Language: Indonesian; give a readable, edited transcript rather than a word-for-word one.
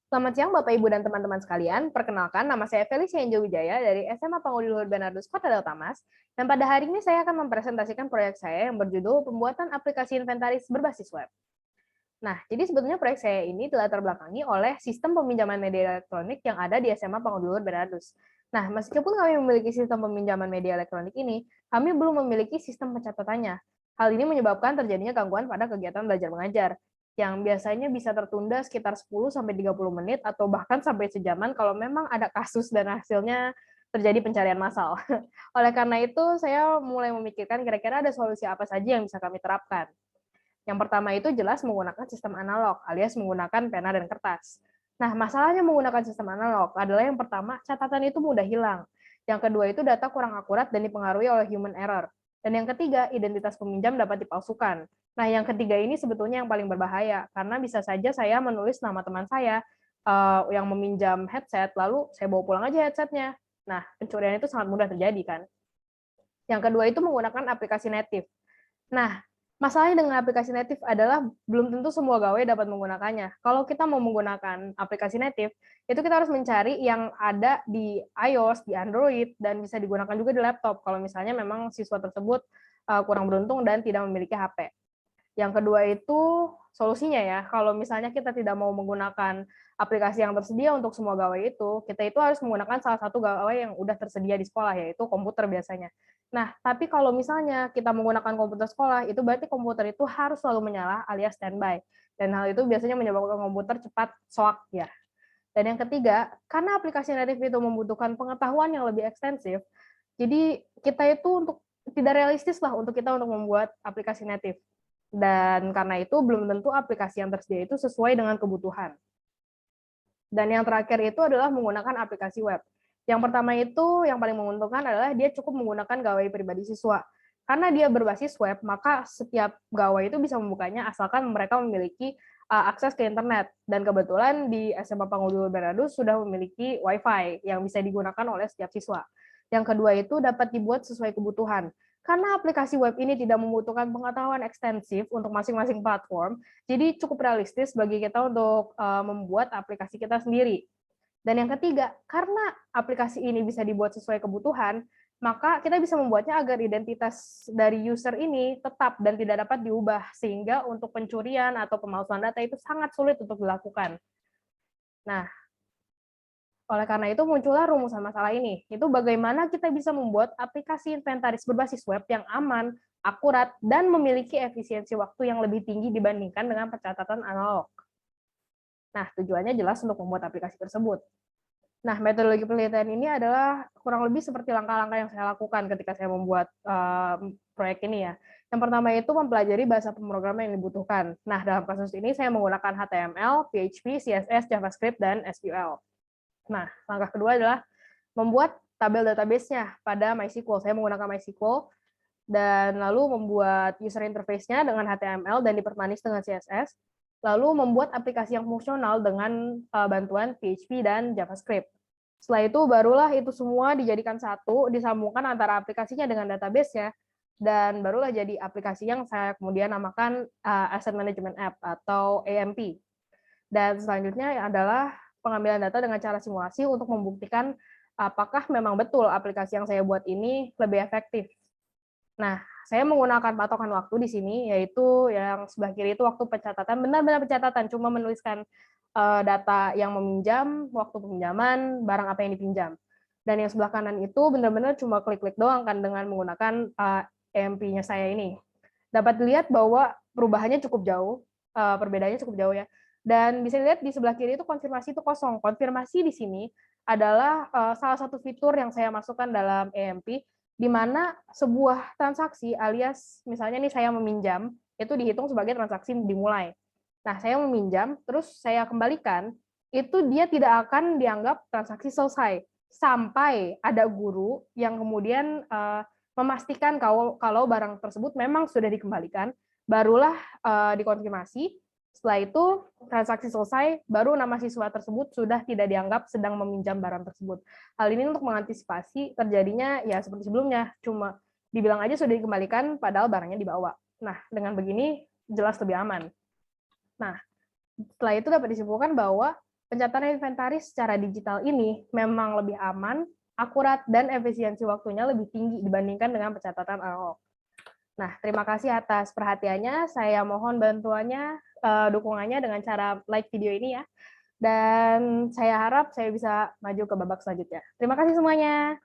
Selamat siang Bapak, Ibu, dan teman-teman sekalian. Perkenalkan, nama saya Felicia Angel Wijaya dari SMA Pangudi Luhur Bernardus, Kota Delta Mas. Dan pada hari ini saya akan mempresentasikan proyek saya yang berjudul Pembuatan Aplikasi Inventaris Berbasis Web. Nah, jadi sebetulnya proyek saya ini dilatar belakangi oleh sistem peminjaman media elektronik yang ada di SMA Pangudi Luhur Bernardus. Nah, meskipun kami memiliki sistem peminjaman media elektronik ini, kami belum memiliki sistem pencatatannya. Hal ini menyebabkan terjadinya gangguan pada kegiatan belajar mengajar, yang biasanya bisa tertunda sekitar 10-30 menit atau bahkan sampai sejaman kalau memang ada kasus dan hasilnya terjadi pencarian massal. Oleh karena itu, saya mulai memikirkan kira-kira ada solusi apa saja yang bisa kami terapkan. Yang pertama itu jelas menggunakan sistem analog, alias menggunakan pena dan kertas. Nah, masalahnya menggunakan sistem analog adalah yang pertama, catatan itu mudah hilang. Yang kedua itu data kurang akurat dan dipengaruhi oleh human error. Dan yang ketiga, identitas peminjam dapat dipalsukan. Nah, yang ketiga ini sebetulnya yang paling berbahaya, karena bisa saja saya menulis nama teman saya yang meminjam headset, lalu saya bawa pulang aja headsetnya. Nah, pencurian itu sangat mudah terjadi kan. Yang kedua itu menggunakan aplikasi native. Nah, masalahnya dengan aplikasi native adalah belum tentu semua gawe dapat menggunakannya. Kalau kita mau menggunakan aplikasi native, itu kita harus mencari yang ada di iOS, di Android, dan bisa digunakan juga di laptop. Kalau misalnya memang siswa tersebut kurang beruntung dan tidak memiliki HP. Yang kedua itu solusinya ya, kalau misalnya kita tidak mau menggunakan aplikasi yang tersedia untuk semua gawai itu, kita itu harus menggunakan salah satu gawai yang udah tersedia di sekolah, yaitu komputer biasanya. Nah, tapi kalau misalnya kita menggunakan komputer sekolah, itu berarti komputer itu harus selalu menyala alias standby. Dan hal itu biasanya menyebabkan komputer cepat soak ya. Dan yang ketiga, karena aplikasi native itu membutuhkan pengetahuan yang lebih ekstensif, jadi kita itu tidak realistis lah untuk kita untuk membuat aplikasi native. Dan karena itu belum tentu aplikasi yang tersedia itu sesuai dengan kebutuhan. Dan yang terakhir itu adalah menggunakan aplikasi web. Yang pertama itu yang paling menguntungkan adalah dia cukup menggunakan gawai pribadi siswa. Karena dia berbasis web, maka setiap gawai itu bisa membukanya asalkan mereka memiliki akses ke internet. Dan kebetulan di SMA Pangudul Bernardus sudah memiliki WiFi yang bisa digunakan oleh setiap siswa. Yang kedua itu dapat dibuat sesuai kebutuhan. Karena aplikasi web ini tidak membutuhkan pengetahuan ekstensif untuk masing-masing platform, jadi cukup realistis bagi kita untuk membuat aplikasi kita sendiri. Dan yang ketiga, karena aplikasi ini bisa dibuat sesuai kebutuhan, maka kita bisa membuatnya agar identitas dari user ini tetap dan tidak dapat diubah, sehingga untuk pencurian atau pemalsuan data itu sangat sulit untuk dilakukan. Nah, oleh karena itu muncullah rumusan masalah ini, itu bagaimana kita bisa membuat aplikasi inventaris berbasis web yang aman, akurat, dan memiliki efisiensi waktu yang lebih tinggi dibandingkan dengan pencatatan analog. Nah, tujuannya jelas untuk membuat aplikasi tersebut. Nah, metodologi penelitian ini adalah kurang lebih seperti langkah-langkah yang saya lakukan ketika saya membuat proyek ini ya. Yang pertama itu mempelajari bahasa pemrograman yang dibutuhkan. Nah, dalam kasus ini saya menggunakan HTML, PHP, CSS, JavaScript, dan SQL. Nah, langkah kedua adalah membuat tabel database-nya pada MySQL. Saya menggunakan MySQL dan lalu membuat user interface-nya dengan HTML dan dipermanis dengan CSS. Lalu membuat aplikasi yang fungsional dengan bantuan PHP dan JavaScript. Setelah itu barulah itu semua dijadikan satu, disambungkan antara aplikasinya dengan database-nya, dan barulah jadi aplikasi yang saya kemudian namakan Asset Management App atau AMP. Dan selanjutnya adalah pengambilan data dengan cara simulasi untuk membuktikan apakah memang betul aplikasi yang saya buat ini lebih efektif. Nah, saya menggunakan patokan waktu di sini, yaitu yang sebelah kiri itu waktu pencatatan, benar-benar pencatatan, cuma menuliskan data yang meminjam, waktu peminjaman, barang apa yang dipinjam. Dan yang sebelah kanan itu benar-benar cuma klik-klik doang kan dengan menggunakan EMP-nya saya ini. Dapat dilihat bahwa perubahannya cukup jauh, perbedaannya cukup jauh ya. Dan bisa dilihat di sebelah kiri itu konfirmasi itu kosong. Konfirmasi di sini adalah salah satu fitur yang saya masukkan dalam EMP, di mana sebuah transaksi alias misalnya nih saya meminjam, itu dihitung sebagai transaksi dimulai. Nah, saya meminjam, terus saya kembalikan, itu dia tidak akan dianggap transaksi selesai sampai ada guru yang kemudian memastikan kalau barang tersebut memang sudah dikembalikan, barulah dikonfirmasi. Setelah itu transaksi selesai, baru nama siswa tersebut sudah tidak dianggap sedang meminjam barang tersebut. Hal ini untuk mengantisipasi terjadinya ya seperti sebelumnya, cuma dibilang aja sudah dikembalikan padahal barangnya dibawa. Nah, dengan begini jelas lebih aman. Nah, setelah itu dapat disimpulkan bahwa Pencatatan inventaris secara digital ini memang lebih aman, akurat, dan efisiensi waktunya lebih tinggi dibandingkan dengan pencatatan analog. Nah, terima kasih atas perhatiannya. Saya mohon bantuannya, dukungannya dengan cara like video ini ya. Dan saya harap saya bisa maju ke babak selanjutnya. Terima kasih semuanya.